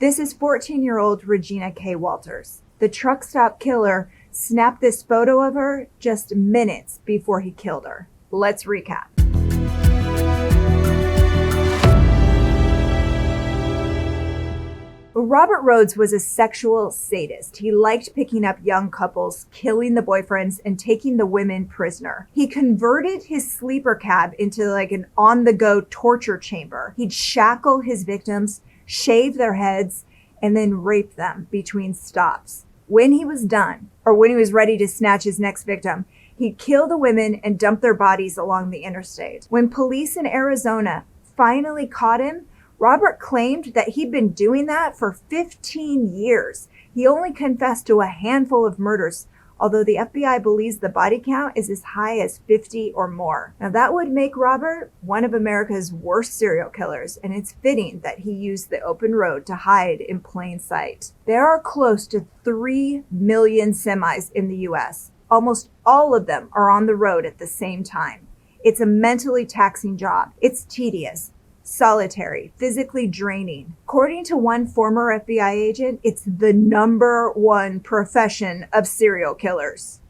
This is 14-year-old Regina K. Walters. The truck stop killer snapped this photo of her just minutes before he killed her. Let's recap. Robert Rhoades was a sexual sadist. He liked picking up young couples, killing the boyfriends, and taking the women prisoner. He converted his sleeper cab into like an on-the-go torture chamber. He'd shackle his victims, shave their heads, and then rape them between stops. When he was done, or when he was ready to snatch his next victim, he'd kill the women and dump their bodies along the interstate. When police in Arizona finally caught him, Robert claimed that he'd been doing that for 15 years. He only confessed to a handful of murders, although the FBI believes the body count is as high as 50 or more. Now that would make Robert one of America's worst serial killers, and it's fitting that he used the open road to hide in plain sight. There are close to 3 million semis in the US. Almost all of them are on the road at the same time. It's a mentally taxing job. It's tedious, solitary, physically draining. According to one former FBI agent, it's the #1 profession of serial killers.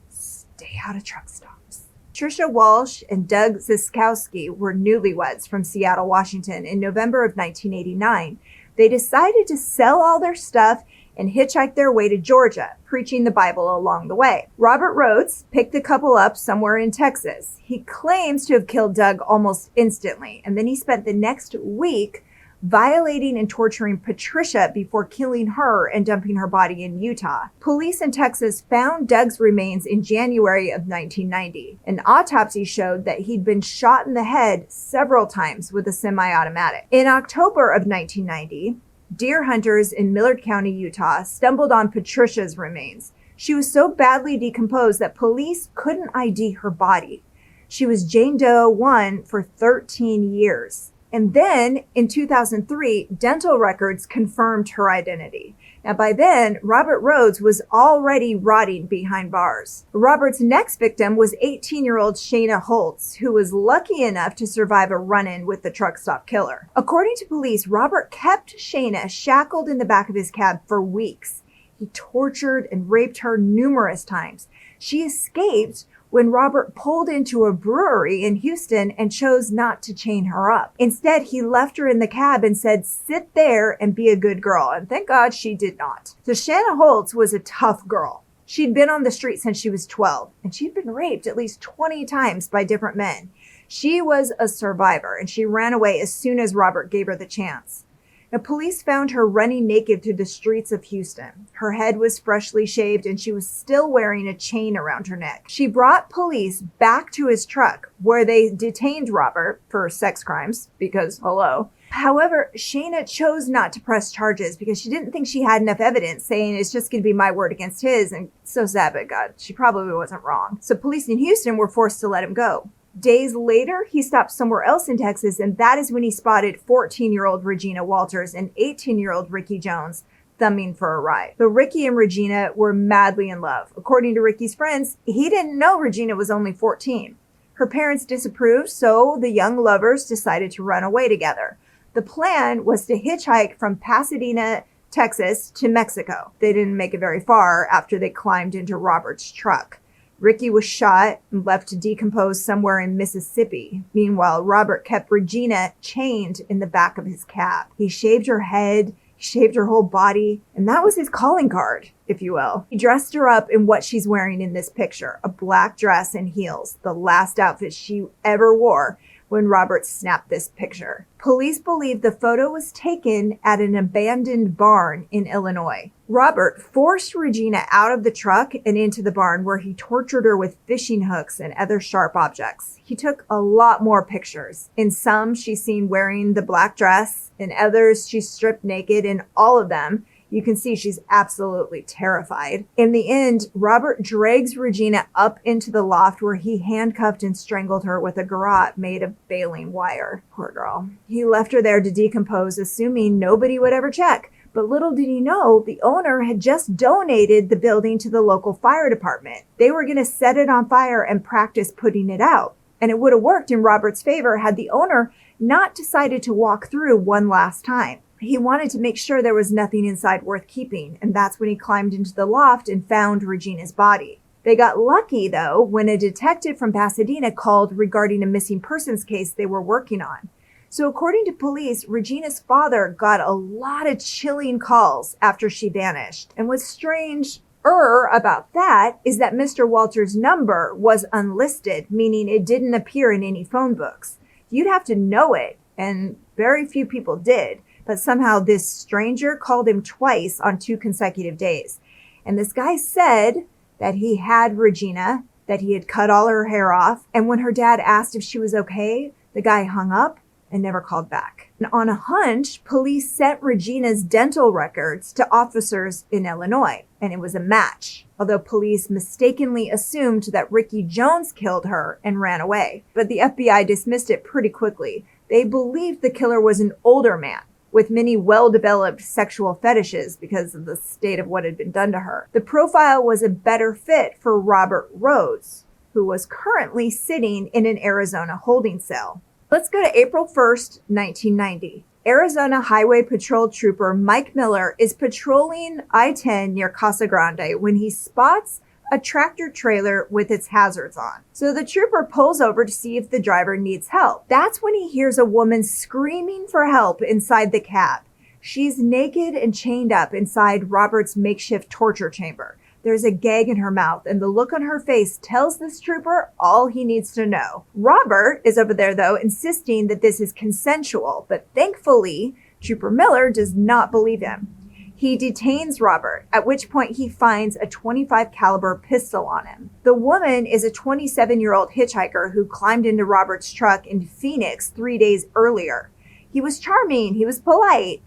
Stay out of truck stops. Tricia Walsh and Doug Ziskowski were newlyweds from Seattle, Washington in November of 1989. They decided to sell all their stuff and hitchhiked their way to Georgia, preaching the Bible along the way. Robert Rhoades picked the couple up somewhere in Texas. He claims to have killed Doug almost instantly, and then he spent the next week violating and torturing Patricia before killing her and dumping her body in Utah. Police in Texas found Doug's remains in January of 1990. An autopsy showed that he'd been shot in the head several times with a semi-automatic. In October of 1990, deer hunters in Millard County, Utah, stumbled on Patricia's remains. She was so badly decomposed that police couldn't ID her body. She was Jane Doe 1 for 13 years. And then, in 2003, dental records confirmed her identity. Now, by then, Robert Rhoades was already rotting behind bars. Robert's next victim was 18-year-old Shayna Holtz, who was lucky enough to survive a run-in with the truck stop killer. According to police, Robert kept Shayna shackled in the back of his cab for weeks. He tortured and raped her numerous times. She escaped when Robert pulled into a brewery in Houston and chose not to chain her up. Instead, he left her in the cab and said, "Sit there and be a good girl." And thank God she did not. So Shayna Holtz was a tough girl. She'd been on the street since she was 12, and she'd been raped at least 20 times by different men. She was a survivor, and she ran away as soon as Robert gave her the chance. Now, police found her running naked through the streets of Houston. Her head was freshly shaved and she was still wearing a chain around her neck. She brought police back to his truck where they detained Robert for sex crimes because, hello. However, Shayna chose not to press charges because she didn't think she had enough evidence, saying it's just going to be my word against his, and so sad, but God, she probably wasn't wrong. So police in Houston were forced to let him go. Days later, he stopped somewhere else in Texas, and that is when he spotted 14-year-old Regina Walters and 18-year-old Ricky Jones thumbing for a ride. So Ricky and Regina were madly in love. According to Ricky's friends, he didn't know Regina was only 14. Her parents disapproved, so the young lovers decided to run away together. The plan was to hitchhike from Pasadena, Texas to Mexico. They didn't make it very far after they climbed into Robert's truck. Ricky was shot and left to decompose somewhere in Mississippi. Meanwhile, Robert kept Regina chained in the back of his cab. He shaved her head, he shaved her whole body, and that was his calling card, if you will. He dressed her up in what she's wearing in this picture, a black dress and heels, the last outfit she ever wore when Robert snapped this picture. Police believe the photo was taken at an abandoned barn in Illinois. Robert forced Regina out of the truck and into the barn where he tortured her with fishing hooks and other sharp objects. He took a lot more pictures. In some, she's seen wearing the black dress. In others, she's stripped naked. In all of them, you can see she's absolutely terrified. In the end, Robert drags Regina up into the loft where he handcuffed and strangled her with a garrote made of baling wire. Poor girl. He left her there to decompose, assuming nobody would ever check. But little did he know, the owner had just donated the building to the local fire department. They were going to set it on fire and practice putting it out. And it would have worked in Robert's favor had the owner not decided to walk through one last time. He wanted to make sure there was nothing inside worth keeping, and that's when he climbed into the loft and found Regina's body. They got lucky, though, when a detective from Pasadena called regarding a missing persons case they were working on. So according to police, Regina's father got a lot of chilling calls after she vanished. And what's strange about that is that Mr. Walters' number was unlisted, meaning it didn't appear in any phone books. You'd have to know it, and very few people did. But somehow this stranger called him twice on 2 consecutive days. And this guy said that he had Regina, that he had cut all her hair off. And when her dad asked if she was okay, the guy hung up and never called back. And on a hunch, police sent Regina's dental records to officers in Illinois, and it was a match, although police mistakenly assumed that Ricky Jones killed her and ran away. But the FBI dismissed it pretty quickly. They believed the killer was an older man with many well-developed sexual fetishes because of the state of what had been done to her. The profile was a better fit for Robert Rhoades, who was currently sitting in an Arizona holding cell. Let's go to April 1st, 1990. Arizona Highway Patrol Trooper Mike Miller is patrolling I-10 near Casa Grande when he spots a tractor trailer with its hazards on. So the trooper pulls over to see if the driver needs help. That's when he hears a woman screaming for help inside the cab. She's naked and chained up inside Robert's makeshift torture chamber. There's a gag in her mouth, and the look on her face tells this trooper all he needs to know. Robert is over there, though, insisting that this is consensual, but thankfully, Trooper Miller does not believe him. He detains Robert, at which point he finds a .25 caliber pistol on him. The woman is a 27-year-old hitchhiker who climbed into Robert's truck in Phoenix 3 days earlier. He was charming. He was polite.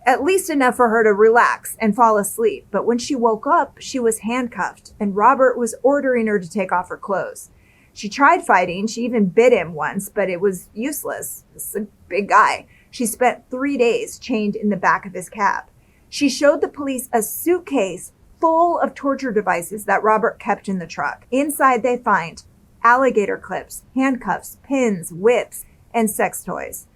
At least enough for her to relax and fall asleep. But when she woke up, she was handcuffed, and Robert was ordering her to take off her clothes. She tried fighting. She even bit him once, but it was useless. This is a big guy. She spent 3 days chained in the back of his cab. She showed the police a suitcase full of torture devices that Robert kept in the truck. Inside, they find alligator clips, handcuffs, pins, whips, and sex toys.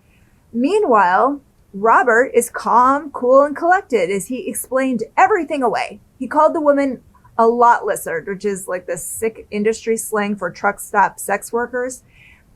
Meanwhile, Robert is calm, cool, and collected as he explained everything away. He called the woman a lot lizard, which is like the sick industry slang for truck stop sex workers.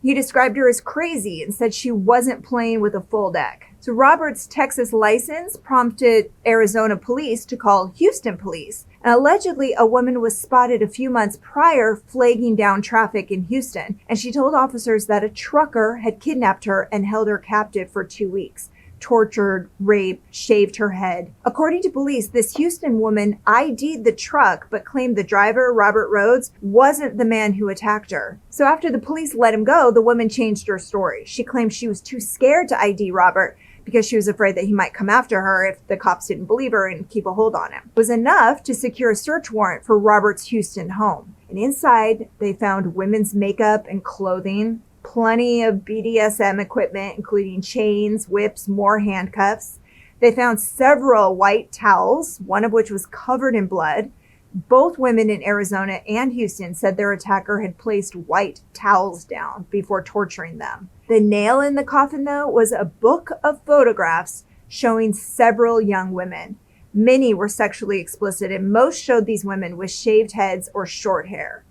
He described her as crazy and said she wasn't playing with a full deck. So Robert's Texas license prompted Arizona police to call Houston police. And allegedly, a woman was spotted a few months prior flagging down traffic in Houston. And she told officers that a trucker had kidnapped her and held her captive for 2 weeks. Tortured, raped, shaved her head. According to police, this Houston woman ID'd the truck, but claimed the driver, Robert Rhoades, wasn't the man who attacked her. So after the police let him go, the woman changed her story. She claimed she was too scared to ID Robert because she was afraid that he might come after her if the cops didn't believe her and keep a hold on him. It was enough to secure a search warrant for Robert's Houston home. And inside, they found women's makeup and clothing, plenty of BDSM equipment, including chains, whips, more handcuffs. They found several white towels, one of which was covered in blood. Both women in Arizona and Houston said their attacker had placed white towels down before torturing them. The nail in the coffin, though, was a book of photographs showing several young women. Many were sexually explicit, and most showed these women with shaved heads or short hair.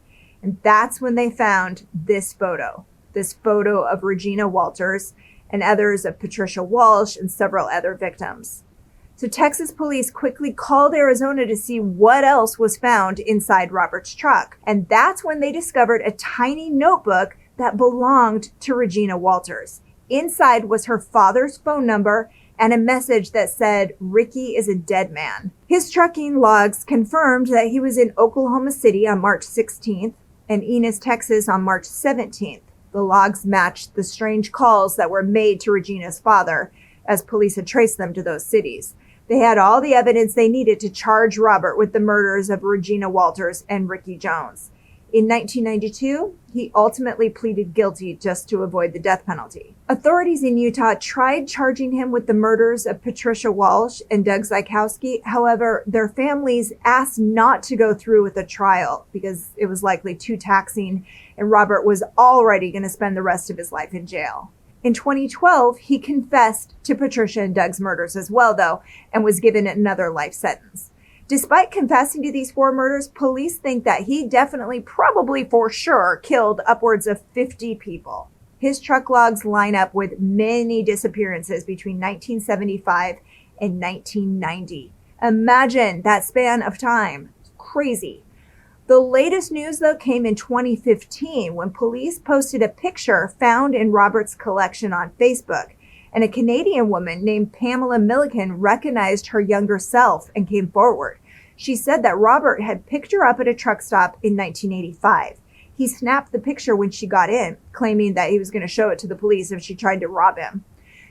And that's when they found this photo of Regina Walters and others of Patricia Walsh and several other victims. So Texas police quickly called Arizona to see what else was found inside Robert's truck. And that's when they discovered a tiny notebook that belonged to Regina Walters. Inside was her father's phone number and a message that said, "Ricky is a dead man." His trucking logs confirmed that he was in Oklahoma City on March 16th and Enos, Texas on March 17th. The logs matched the strange calls that were made to Regina's father, as police had traced them to those cities. They had all the evidence they needed to charge Robert with the murders of Regina Walters and Ricky Jones. In 1992, he ultimately pleaded guilty just to avoid the death penalty. Authorities in Utah tried charging him with the murders of Patricia Walsh and Doug Zykowski. However, their families asked not to go through with a trial because it was likely too taxing, and Robert was already going to spend the rest of his life in jail. In 2012, he confessed to Patricia and Doug's murders as well, though, and was given another life sentence. Despite confessing to these 4 murders, police think that he definitely, probably for sure, killed upwards of 50 people. His truck logs line up with many disappearances between 1975 and 1990. Imagine that span of time. Crazy. The latest news, though, came in 2015 when police posted a picture found in Robert's collection on Facebook, and a Canadian woman named Pamela Milliken recognized her younger self and came forward. She said that Robert had picked her up at a truck stop in 1985. He snapped the picture when she got in, claiming that he was going to show it to the police if she tried to rob him.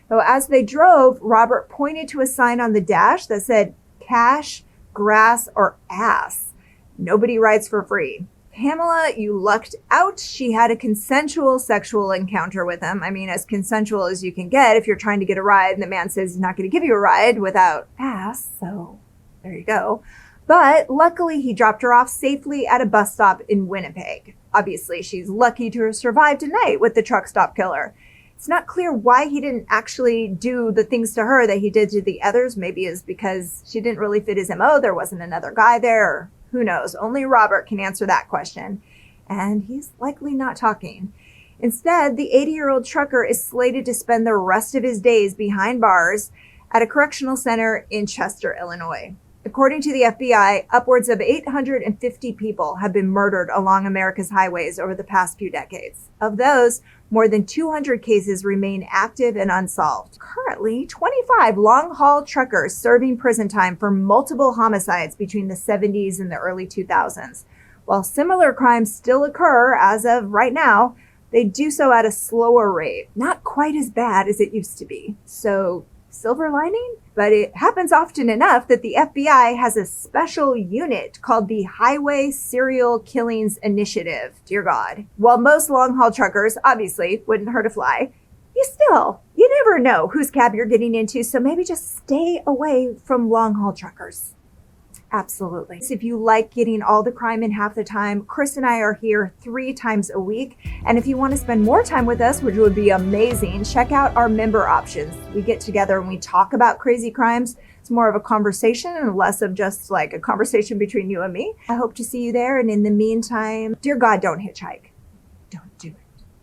So as they drove, Robert pointed to a sign on the dash that said, "Cash, grass, or ass. Nobody rides for free." Pamela, you lucked out. She had a consensual sexual encounter with him. I mean, as consensual as you can get if you're trying to get a ride and the man says he's not going to give you a ride without ass. So there you go. But luckily, he dropped her off safely at a bus stop in Winnipeg. Obviously, she's lucky to have survived a night with the truck stop killer. It's not clear why he didn't actually do the things to her that he did to the others. Maybe it's because she didn't really fit his MO. There wasn't another guy there. Or who knows? Only Robert can answer that question. And he's likely not talking. Instead, the 80-year-old trucker is slated to spend the rest of his days behind bars at a correctional center in Chester, Illinois. According to the FBI, upwards of 850 people have been murdered along America's highways over the past few decades. Of those, more than 200 cases remain active and unsolved. Currently, 25 long-haul truckers serving prison time for multiple homicides between the 70s and the early 2000s. While similar crimes still occur as of right now, they do so at a slower rate. Not quite as bad as it used to be. So, silver lining? But it happens often enough that the FBI has a special unit called the Highway Serial Killings Initiative. Dear God. While most long-haul truckers, obviously, wouldn't hurt a fly, you never know whose cab you're getting into, so maybe just stay away from long-haul truckers. Absolutely. If you like getting all the crime in half the time, Chris and I are here 3 times a week. And if you want to spend more time with us, which would be amazing, check out our member options. We get together and we talk about crazy crimes. It's more of a conversation and less of just like a conversation between you and me. I hope to see you there. And in the meantime, dear God, don't hitchhike.